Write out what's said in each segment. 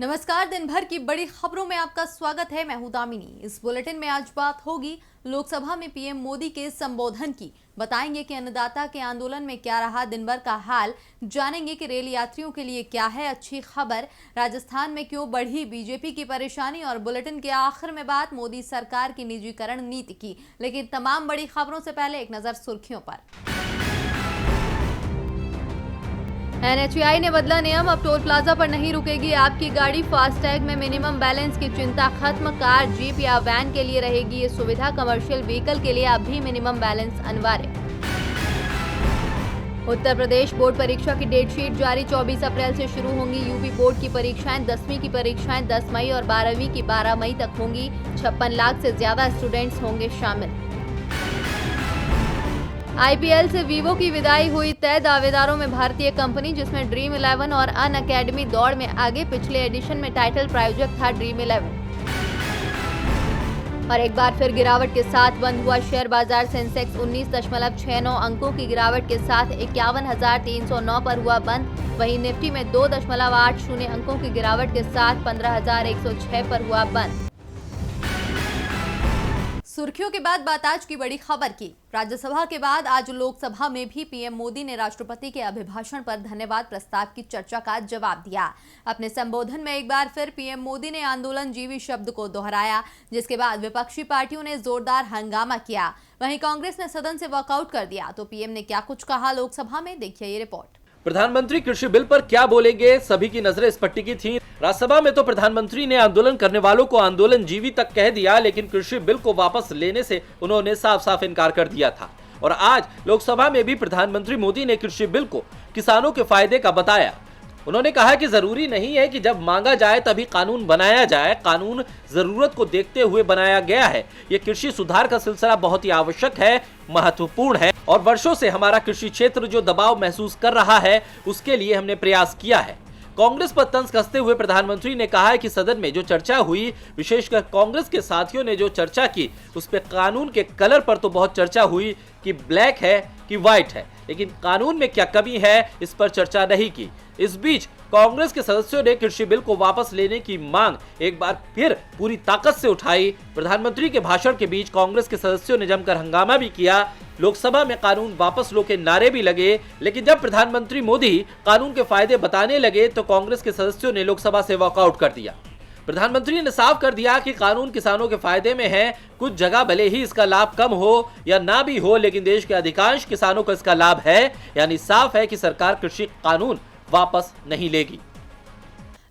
नमस्कार, दिन भर की बड़ी खबरों में आपका स्वागत है। मैं हूं दामिनी। इस बुलेटिन में आज बात होगी लोकसभा में पीएम मोदी के संबोधन की। बताएंगे कि अन्नदाता के आंदोलन में क्या रहा दिन भर का हाल। जानेंगे कि रेल यात्रियों के लिए क्या है अच्छी खबर। राजस्थान में क्यों बढ़ी बीजेपी की परेशानी। और बुलेटिन के आखिर में बात मोदी सरकार की निजीकरण नीति की। लेकिन तमाम बड़ी खबरों से पहले एक नजर सुर्खियों पर। NHAI ने बदला नियम, अब टोल प्लाजा पर नहीं रुकेगी आपकी गाड़ी। फास्टैग में मिनिमम बैलेंस की चिंता खत्म। कार, जीप या वैन के लिए रहेगी ये सुविधा। कमर्शियल व्हीकल के लिए अब भी मिनिमम बैलेंस अनिवार्य। उत्तर प्रदेश बोर्ड परीक्षा की डेट शीट जारी। 24 अप्रैल से शुरू होंगी यूपी बोर्ड की परीक्षाएं। 10वीं की परीक्षाएं 10 मई और 12वीं की 12 मई तक होंगी। 56 लाख से ज्यादा स्टूडेंट्स होंगे शामिल। IPL से वीवो की विदाई हुई तय। दावेदारों में भारतीय कंपनी, जिसमें ड्रीम 11 और अन अकेडमी दौड़ में आगे। पिछले एडिशन में टाइटल प्रायोजक था ड्रीम 11। और एक बार फिर गिरावट के साथ बंद हुआ शेयर बाजार। सेंसेक्स 19.69 अंकों की गिरावट के साथ 51,309 पर हुआ बंद। वहीं निफ्टी में 2.80 अंकों की गिरावट के साथ 15,106 पर हुआ बंद। सुर्खियों के बाद बात आज की बड़ी खबर की। राज्यसभा के बाद आज लोकसभा में भी पीएम मोदी ने राष्ट्रपति के अभिभाषण पर धन्यवाद प्रस्ताव की चर्चा का जवाब दिया। अपने संबोधन में एक बार फिर पीएम मोदी ने आंदोलन जीवी शब्द को दोहराया, जिसके बाद विपक्षी पार्टियों ने जोरदार हंगामा किया। वहीं कांग्रेस ने सदन से वॉकआउट कर दिया। तो पीएम ने क्या कुछ कहा लोकसभा में, देखिए ये रिपोर्ट। प्रधानमंत्री कृषि बिल पर क्या बोलेंगे, सभी की नजरें इस पर टिकी थीं। राज्यसभा में तो प्रधानमंत्री ने आंदोलन करने वालों को आंदोलन जीवी तक कह दिया, लेकिन कृषि बिल को वापस लेने से उन्होंने साफ साफ इनकार कर दिया था। और आज लोकसभा में भी प्रधानमंत्री मोदी ने कृषि बिल को किसानों के फायदे का बताया। उन्होंने कहा कि जरूरी नहीं है कि जब मांगा जाए तभी कानून बनाया जाए। कानून जरूरत को देखते हुए बनाया गया है। ये कृषि सुधार का सिलसिला बहुत ही आवश्यक है, महत्वपूर्ण है और वर्षों से हमारा कृषि क्षेत्र जो दबाव महसूस कर रहा है उसके लिए हमने प्रयास किया है। कांग्रेस पर तंज कसते हुए प्रधानमंत्री ने कहा है कि सदन में जो चर्चा हुई, विशेषकर कांग्रेस के साथियों ने जो चर्चा की, उस पर कानून के कलर पर तो बहुत चर्चा हुई कि ब्लैक है कि व्हाइट है, लेकिन कानून में क्या कमी है इस पर चर्चा नहीं की। इस बीच कांग्रेस के सदस्यों ने कृषि बिल को वापस लेने की मांग एक बार फिर पूरी ताकत से उठाई। प्रधानमंत्री के भाषण के बीच कांग्रेस के सदस्यों ने जमकर हंगामा भी किया। लोकसभा में कानून वापस लो के नारे भी लगे, लेकिन जब प्रधानमंत्री मोदी कानून के फायदे बताने लगे तो कांग्रेस के सदस्यों ने लोकसभा से वॉकआउट कर दिया। प्रधानमंत्री ने साफ कर दिया कि कानून किसानों के फायदे में है। कुछ जगह भले ही इसका लाभ कम हो या ना भी हो, लेकिन देश के अधिकांश किसानों को इसका लाभ है। यानी साफ है कि सरकार कृषि कानून वापस नहीं लेगी।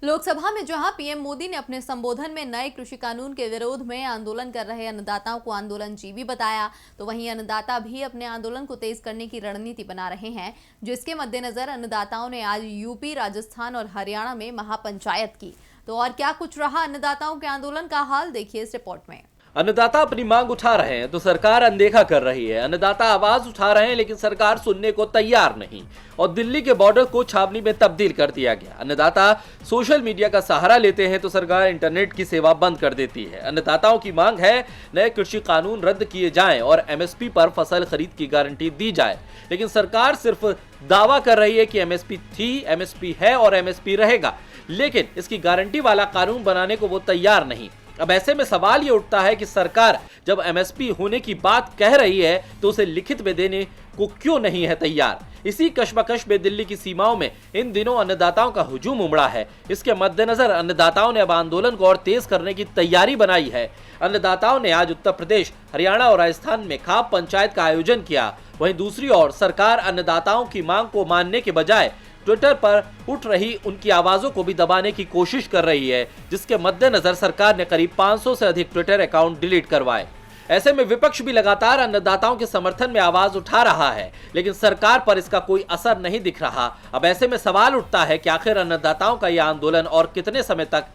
लोकसभा में जहां पीएम मोदी ने अपने संबोधन में नए कृषि कानून के विरोध में आंदोलन कर रहे अन्नदाताओं को आंदोलन जीवी बताया, तो वहीं अन्नदाता भी अपने आंदोलन को तेज करने की रणनीति बना रहे हैं, जिसके मद्देनजर अन्नदाताओं ने आज यूपी, राजस्थान और हरियाणा में महापंचायत की। तो और क्या कुछ रहा अन्नदाताओं के आंदोलन का हाल, देखिए इस रिपोर्ट में। अन्नदाता अपनी मांग उठा रहे हैं तो सरकार अनदेखा कर रही है। अन्नदाता आवाज उठा रहे हैं लेकिन सरकार सुनने को तैयार नहीं। और दिल्ली के बॉर्डर को छावनी में तब्दील कर दिया गया। अन्नदाता सोशल मीडिया का सहारा लेते हैं तो सरकार इंटरनेट की सेवा बंद कर देती है। अन्नदाताओं की मांग है नए कृषि कानून रद्द किए जाएं और MSP पर फसल खरीद की गारंटी दी जाए, लेकिन सरकार सिर्फ दावा कर रही है कि MSP थी, MSP है और MSP रहेगा, लेकिन इसकी गारंटी वाला कानून बनाने को वो तैयार नहीं। अब ऐसे में सवाल ये उठता है कि सरकार जब MSP होने की बात कह रही है तो उसे लिखित में देने को क्यों नहीं है तैयार। इसी कश्मकश में दिल्ली की सीमाओं में इन दिनों अन्नदाताओं का हुजूम उमड़ा है। इसके मद्देनजर अन्नदाताओं ने अब आंदोलन को और तेज करने की तैयारी बनाई है। अन्नदाताओं ने आज उत्तर प्रदेश, हरियाणा और राजस्थान में खाप पंचायत का आयोजन किया। वहीं दूसरी ओर सरकार अन्नदाताओं की मांग को मानने के बजाय ट्विटर पर उठ रही उनकी आवाजों को भी दबाने की कोशिश कर रही है, जिसके मद्देनजर सरकार ने करीब 500 से अधिक ट्विटर अकाउंट डिलीट करवाए। ऐसे में विपक्ष भी लगातार अन्नदाताओं के समर्थन में आवाज उठा रहा है, लेकिन सरकार पर इसका कोई असर नहीं दिख रहा। अब ऐसे में सवाल उठता है कि आखिर अन्नदाताओं का यह आंदोलन और कितने समय तक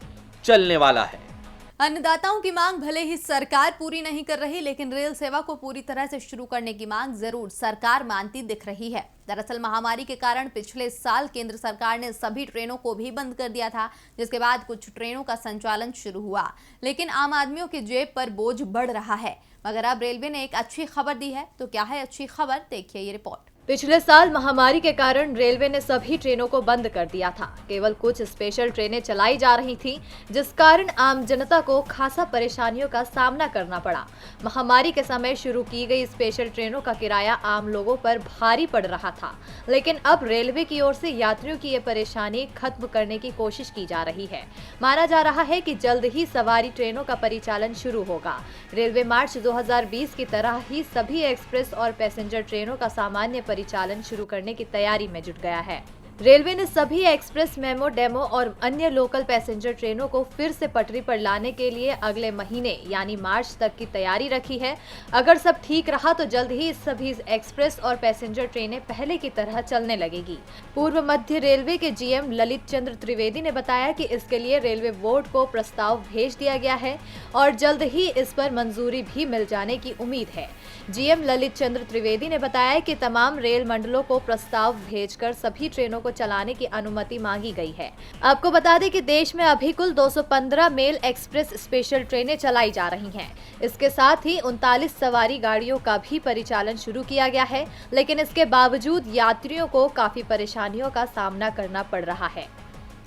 चलने वाला है। अन्नदाताओं की मांग भले ही सरकार पूरी नहीं कर रही, लेकिन रेल सेवा को पूरी तरह से शुरू करने की मांग जरूर सरकार मानती दिख रही है। दरअसल महामारी के कारण पिछले साल केंद्र सरकार ने सभी ट्रेनों को भी बंद कर दिया था, जिसके बाद कुछ ट्रेनों का संचालन शुरू हुआ, लेकिन आम आदमियों की जेब पर बोझ बढ़ रहा है। मगर अब रेलवे ने एक अच्छी खबर दी है। तो क्या है अच्छी खबर, देखिए ये रिपोर्ट। पिछले साल महामारी के कारण रेलवे ने सभी ट्रेनों को बंद कर दिया था। केवल कुछ स्पेशल ट्रेनें चलाई जा रही थीं, जिस कारण आम जनता को खासा परेशानियों का सामना करना पड़ा। महामारी के समय शुरू की गई स्पेशल ट्रेनों का किराया आम लोगों पर भारी पड़ रहा था, लेकिन अब रेलवे की ओर से यात्रियों की ये परेशानी खत्म करने की कोशिश की जा रही है। माना जा रहा है कि जल्द ही सवारी ट्रेनों का परिचालन शुरू होगा। रेलवे मार्च 2020 की तरह ही सभी एक्सप्रेस और पैसेंजर ट्रेनों का सामान्य परिचालन शुरू करने की तैयारी में जुट गया है। रेलवे ने सभी एक्सप्रेस, मेमो, डेमो और अन्य लोकल पैसेंजर ट्रेनों को फिर से पटरी पर लाने के लिए अगले महीने यानी मार्च तक की तैयारी रखी है। अगर सब ठीक रहा तो जल्द ही सभी एक्सप्रेस और पैसेंजर ट्रेनें पहले की तरह चलने लगेगी। पूर्व मध्य रेलवे के जीएम ललित चंद्र त्रिवेदी ने बताया कि इसके लिए रेलवे बोर्ड को प्रस्ताव भेज दिया गया है और जल्द ही इस पर मंजूरी भी मिल जाने की उम्मीद है। जीएम ललित चंद्र त्रिवेदी ने बताया कि तमाम रेल मंडलों को प्रस्ताव भेजकर सभी ट्रेनों को चलाने की अनुमति मांगी गई है। आपको बता दें कि देश में अभी कुल 215 मेल एक्सप्रेस स्पेशल ट्रेनें चलाई जा रही हैं। इसके साथ ही 39 सवारी गाड़ियों का भी परिचालन शुरू किया गया है, लेकिन इसके बावजूद यात्रियों को काफी परेशानियों का सामना करना पड़ रहा है।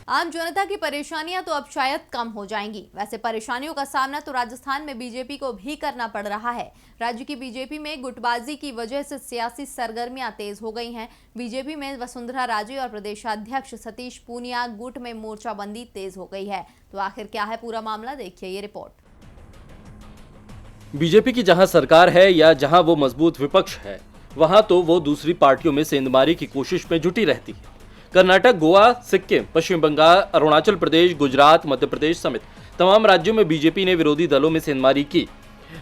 आम जनता की परेशानियां तो अब शायद कम हो जाएंगी। वैसे परेशानियों का सामना तो राजस्थान में बीजेपी को भी करना पड़ रहा है। राज्य की बीजेपी में गुटबाजी की वजह से सियासी सरगर्मियां तेज हो गई हैं। बीजेपी में वसुंधरा राजे और प्रदेशाध्यक्ष सतीश पूनिया गुट में मोर्चाबंदी तेज हो गई है। तो आखिर क्या है पूरा मामला, देखिए ये रिपोर्ट। बीजेपी की जहां सरकार है या जहां वो मजबूत विपक्ष है, वहां तो वो दूसरी पार्टियों में सेंधमारी की कोशिश में जुटी रहती है। कर्नाटक, गोवा, सिक्किम, पश्चिम बंगाल, अरुणाचल प्रदेश, गुजरात, मध्य प्रदेश समेत तमाम राज्यों में बीजेपी ने विरोधी दलों में सेंधमारी की।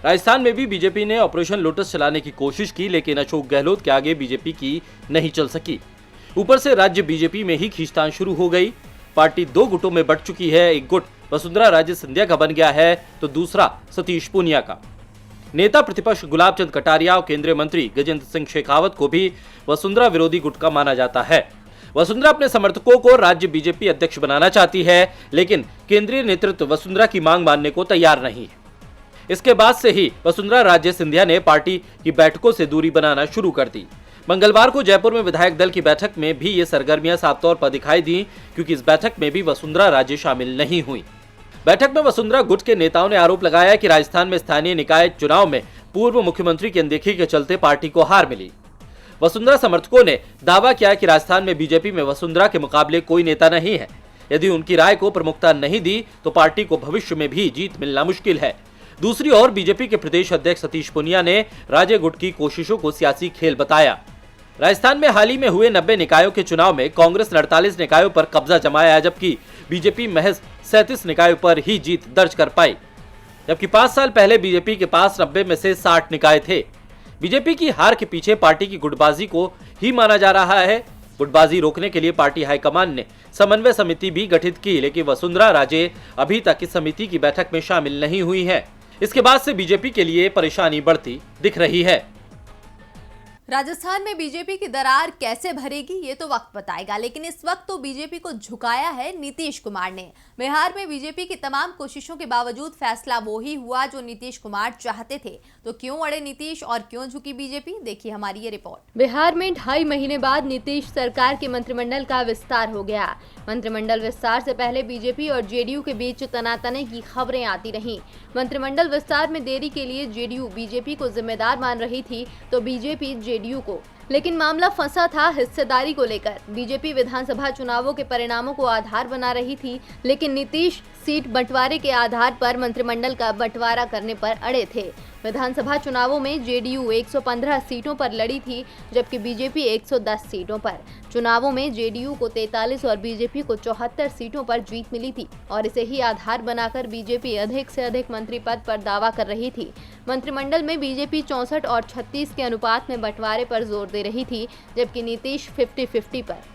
राजस्थान में भी बीजेपी ने ऑपरेशन लोटस चलाने की कोशिश की, लेकिन अशोक गहलोत के आगे बीजेपी की नहीं चल सकी। ऊपर से राज्य बीजेपी में ही खींचतान शुरू हो गई। पार्टी दो गुटों में बंट चुकी है। एक गुट वसुंधरा राजे सिंधिया का बन गया है तो दूसरा सतीश पूनिया का। नेता प्रतिपक्ष गुलाब चंद कटारिया और केंद्रीय मंत्री गजेंद्र सिंह शेखावत को भी वसुंधरा विरोधी गुट का माना जाता है। वसुंधरा अपने समर्थकों को राज्य बीजेपी अध्यक्ष बनाना चाहती है, लेकिन केंद्रीय नेतृत्व वसुंधरा की मांग मानने को तैयार नहीं है। इसके बाद से ही वसुंधरा राजे सिंधिया ने पार्टी की बैठकों से दूरी बनाना शुरू कर दी। मंगलवार को जयपुर में विधायक दल की बैठक में भी ये सरगर्मियां साफ तौर पर दिखाई दी, क्योंकि इस बैठक में भी वसुंधरा राजे शामिल नहीं हुई। बैठक में वसुंधरा गुट के नेताओं ने आरोप लगाया कि राजस्थान में स्थानीय निकाय चुनाव में पूर्व मुख्यमंत्री की अनदेखी के चलते पार्टी को हार मिली। वसुंधरा समर्थकों ने दावा किया कि राजस्थान में बीजेपी में वसुंधरा के मुकाबले कोई नेता नहीं है। यदि उनकी राय को प्रमुखता नहीं दी तो पार्टी को भविष्य में भी जीत मिलना मुश्किल है। दूसरी ओर बीजेपी के प्रदेश अध्यक्ष सतीश पूनिया ने राजे गुट की कोशिशों को सियासी खेल बताया। राजस्थान में हाल ही में हुए 90 निकायों के चुनाव में कांग्रेस ने 48 निकायों पर कब्जा जमाया, जबकि बीजेपी महज 37 निकायों पर ही जीत दर्ज कर पाई। जबकि 5 साल पहले बीजेपी के पास 90 में से 60 निकाय थे। बीजेपी की हार के पीछे पार्टी की गुटबाजी को ही माना जा रहा है। गुटबाजी रोकने के लिए पार्टी हाईकमान ने समन्वय समिति भी गठित की, लेकिन वसुंधरा राजे अभी तक इस समिति की बैठक में शामिल नहीं हुई है। इसके बाद से बीजेपी के लिए परेशानी बढ़ती दिख रही है। राजस्थान में बीजेपी की दरार कैसे भरेगी ये तो वक्त बताएगा, लेकिन इस वक्त तो बीजेपी को झुकाया है नीतीश कुमार ने। बिहार में बीजेपी की तमाम कोशिशों के बावजूद फैसला वो ही हुआ जो नीतीश कुमार चाहते थे। तो क्यों अड़े नीतीश और क्यों झुकी बीजेपी, देखिए हमारी ये रिपोर्ट। बिहार में 2.5 महीने बाद नीतीश सरकार के मंत्रिमंडल का विस्तार हो गया। मंत्रिमंडल विस्तार से पहले बीजेपी और जेडीयू के बीच तनातनी की खबरें आती रहीं। मंत्रिमंडल विस्तार में देरी के लिए जेडीयू बीजेपी को जिम्मेदार मान रही थी तो बीजेपी जेडीयू को, लेकिन मामला फंसा था हिस्सेदारी को लेकर। बीजेपी विधानसभा चुनावों के परिणामों को आधार बना रही थी, लेकिन नीतीश सीट बंटवारे के आधार पर मंत्रिमंडल का बंटवारा करने पर अड़े थे। विधानसभा चुनावों में जेडीयू 115 सीटों पर लड़ी थी, जबकि बीजेपी 110 सीटों पर। चुनावों में जेडीयू को 43 और बीजेपी को 74 सीटों पर जीत मिली थी और इसे ही आधार बनाकर बीजेपी अधिक से अधिक मंत्री पद पर दावा कर रही थी। मंत्रिमंडल में बीजेपी 64 और 36 के अनुपात में बंटवारे पर जोर दे रही थी, जबकि नीतीश 50-50 पर।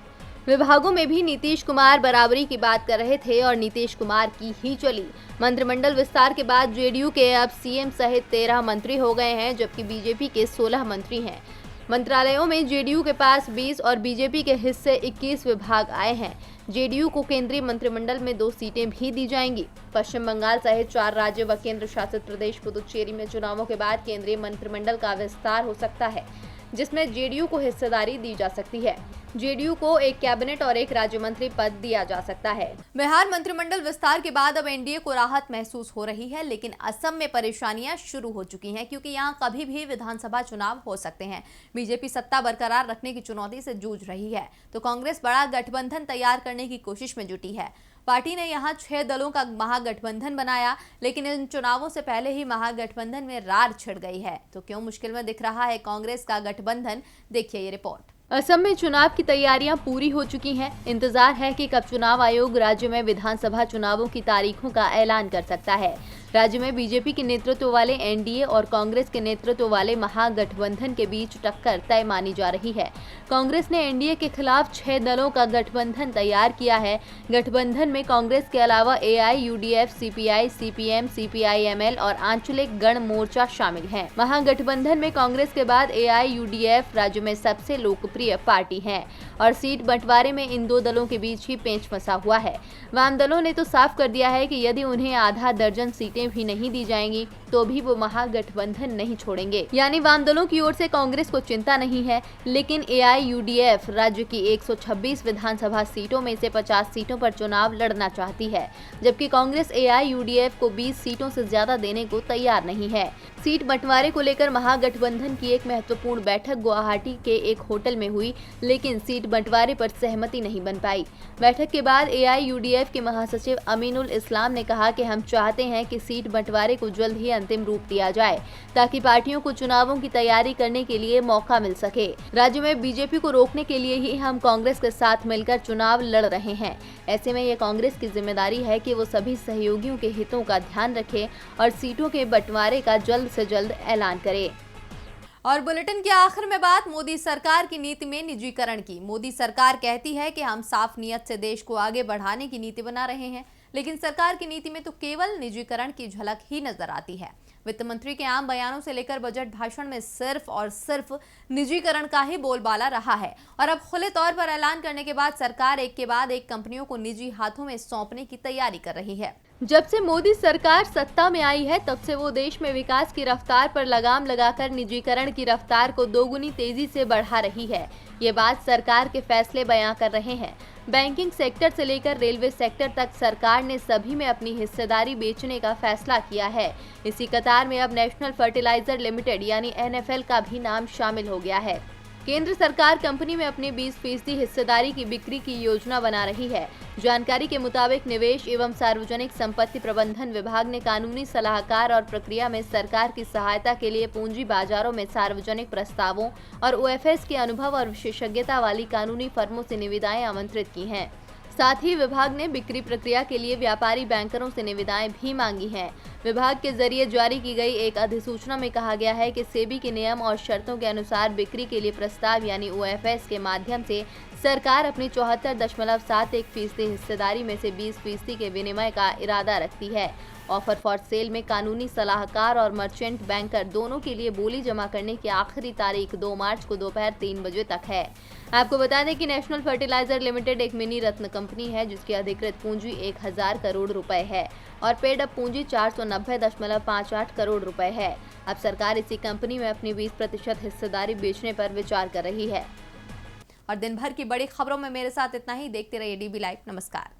विभागों में भी नीतीश कुमार बराबरी की बात कर रहे थे और नीतीश कुमार की ही चली। मंत्रिमंडल विस्तार के बाद जेडीयू के अब सीएम सहित 13 मंत्री हो गए हैं, जबकि बीजेपी के 16 मंत्री हैं। मंत्रालयों में जेडीयू के पास 20 और बीजेपी के हिस्से 21 विभाग आए हैं। जेडीयू को केंद्रीय मंत्रिमंडल में 2 सीटें भी दी जाएंगी। पश्चिम बंगाल सहित 4 राज्य व केंद्र शासित प्रदेश पुदुचेरी में चुनावों के बाद केंद्रीय मंत्रिमंडल का विस्तार हो सकता है। जिसमें जेडीयू को हिस्सेदारी दी जा सकती है। जेडीयू को एक कैबिनेट और एक राज्य मंत्री पद दिया जा सकता है। बिहार मंत्रिमंडल विस्तार के बाद अब एनडीए को राहत महसूस हो रही है, लेकिन असम में परेशानियां शुरू हो चुकी हैं क्योंकि यहां कभी भी विधानसभा चुनाव हो सकते हैं। बीजेपी सत्ता बरकरार रखने की चुनौती से जूझ रही है तो कांग्रेस बड़ा गठबंधन तैयार करने की कोशिश में जुटी है। पार्टी ने यहां 6 दलों का महागठबंधन बनाया, लेकिन इन चुनावों से पहले ही महागठबंधन में रार छिड़ गई है। तो क्यों मुश्किल में दिख रहा है कांग्रेस का गठबंधन, देखिए ये रिपोर्ट। असम में चुनाव की तैयारियां पूरी हो चुकी हैं। इंतजार है कि कब चुनाव आयोग राज्य में विधानसभा चुनावों की तारीखों का ऐलान कर सकता है। राज्य में बीजेपी के नेतृत्व वाले एनडीए और कांग्रेस के नेतृत्व वाले महागठबंधन के बीच टक्कर तय मानी जा रही है। कांग्रेस ने एनडीए के खिलाफ 6 दलों का गठबंधन तैयार किया है। गठबंधन में कांग्रेस के अलावा एआईयूडीएफ, सीपीआई, सीपीएम, सीपीआईएमएल और आंचलिक गण मोर्चा शामिल हैं। महागठबंधन में कांग्रेस के बाद एआईयूडीएफ राज्य में सबसे लोकप्रिय पार्टी है और सीट बंटवारे में इन 2 दलों के बीच ही पेंच फंसा हुआ है। वाम दलों ने तो साफ कर दिया है कि यदि उन्हें आधा दर्जन सीटें भी नहीं दी जाएंगी तो भी वो महागठबंधन नहीं छोड़ेंगे। यानी वाम दलों की ओर से कांग्रेस को चिंता नहीं है, लेकिन एआईयूडीएफ राज्य की 126 विधानसभा सीटों में से 50 सीटों पर चुनाव लड़ना चाहती है, जबकि कांग्रेस एआईयूडीएफ को 20 सीटों से ज्यादा देने को तैयार नहीं है। सीट बंटवारे को लेकर महागठबंधन की एक महत्वपूर्ण बैठक गुवाहाटी के एक होटल में हुई, लेकिन सीट बंटवारे पर सहमति नहीं बन पाई। बैठक के बाद एआईयूडीएफ के महासचिव अमीनुल इस्लाम ने कहा कि हम चाहते हैं कि सीट बंटवारे को जल्द ही अंतिम रूप दिया जाए ताकि पार्टियों को चुनावों की तैयारी करने के लिए मौका मिल सके। राज्य में बीजेपी को रोकने के लिए ही हम कांग्रेस के साथ मिलकर चुनाव लड़ रहे हैं। ऐसे में ये कांग्रेस की जिम्मेदारी है कि वो सभी सहयोगियों के हितों का ध्यान रखे और सीटों के बंटवारे का जल्द से जल्द ऐलान करे। और बुलेटिन के आखिर में बात मोदी सरकार की नीति में निजीकरण की। मोदी सरकार कहती है कि हम साफ नीयत से देश को आगे बढ़ाने की नीति बना रहे हैं, लेकिन सरकार की नीति में तो केवल निजीकरण की झलक ही नजर आती है। वित्त मंत्री के आम बयानों से लेकर बजट भाषण में सिर्फ और सिर्फ निजीकरण का ही बोलबाला रहा है और अब खुले तौर पर ऐलान करने के बाद सरकार एक के बाद एक कंपनियों को निजी हाथों में सौंपने की तैयारी कर रही है। जब से मोदी सरकार सत्ता में आई है तब से वो देश में विकास की रफ्तार पर लगाम लगाकर निजीकरण की रफ्तार को दोगुनी तेजी से बढ़ा रही है। ये बात सरकार के फैसले बयां कर रहे हैं। बैंकिंग सेक्टर से लेकर रेलवे सेक्टर तक सरकार ने सभी में अपनी हिस्सेदारी बेचने का फैसला किया है। इसी कतार में अब नेशनल फर्टिलाइजर लिमिटेड यानी एनएफएल का भी नाम शामिल हो गया है। केंद्र सरकार कंपनी में अपने 20% हिस्सेदारी की बिक्री की योजना बना रही है। जानकारी के मुताबिक निवेश एवं सार्वजनिक संपत्ति प्रबंधन विभाग ने कानूनी सलाहकार और प्रक्रिया में सरकार की सहायता के लिए पूंजी बाजारों में सार्वजनिक प्रस्तावों और ओएफएस के अनुभव और विशेषज्ञता वाली कानूनी फर्मों से निविदाएं आमंत्रित की हैं। साथ ही विभाग ने बिक्री प्रक्रिया के लिए व्यापारी बैंकरों से निविदाएं भी मांगी हैं। विभाग के जरिए जारी की गई एक अधिसूचना में कहा गया है कि सेबी के नियम और शर्तों के अनुसार बिक्री के लिए प्रस्ताव यानी ओएफएस के माध्यम से सरकार अपनी 74.71% हिस्सेदारी में से 20% के विनिमय का इरादा रखती है। ऑफर फॉर सेल में कानूनी सलाहकार और मर्चेंट बैंकर दोनों के लिए बोली जमा करने की आखिरी तारीख 2 मार्च को दोपहर 3 बजे तक है। आपको बता दें कि नेशनल फर्टिलाइजर लिमिटेड एक मिनी रत्न कंपनी है जिसकी अधिकृत पूंजी 1000 करोड़ रुपए है और पेड अप पूंजी 490.58 करोड़ रुपए है। अब सरकार इसी कंपनी में अपनी 20% हिस्सेदारी बेचने पर विचार कर रही है। और दिन भर की बड़ी खबरों में मेरे साथ इतना ही। देखते रहिए डीबी लाइव। नमस्कार।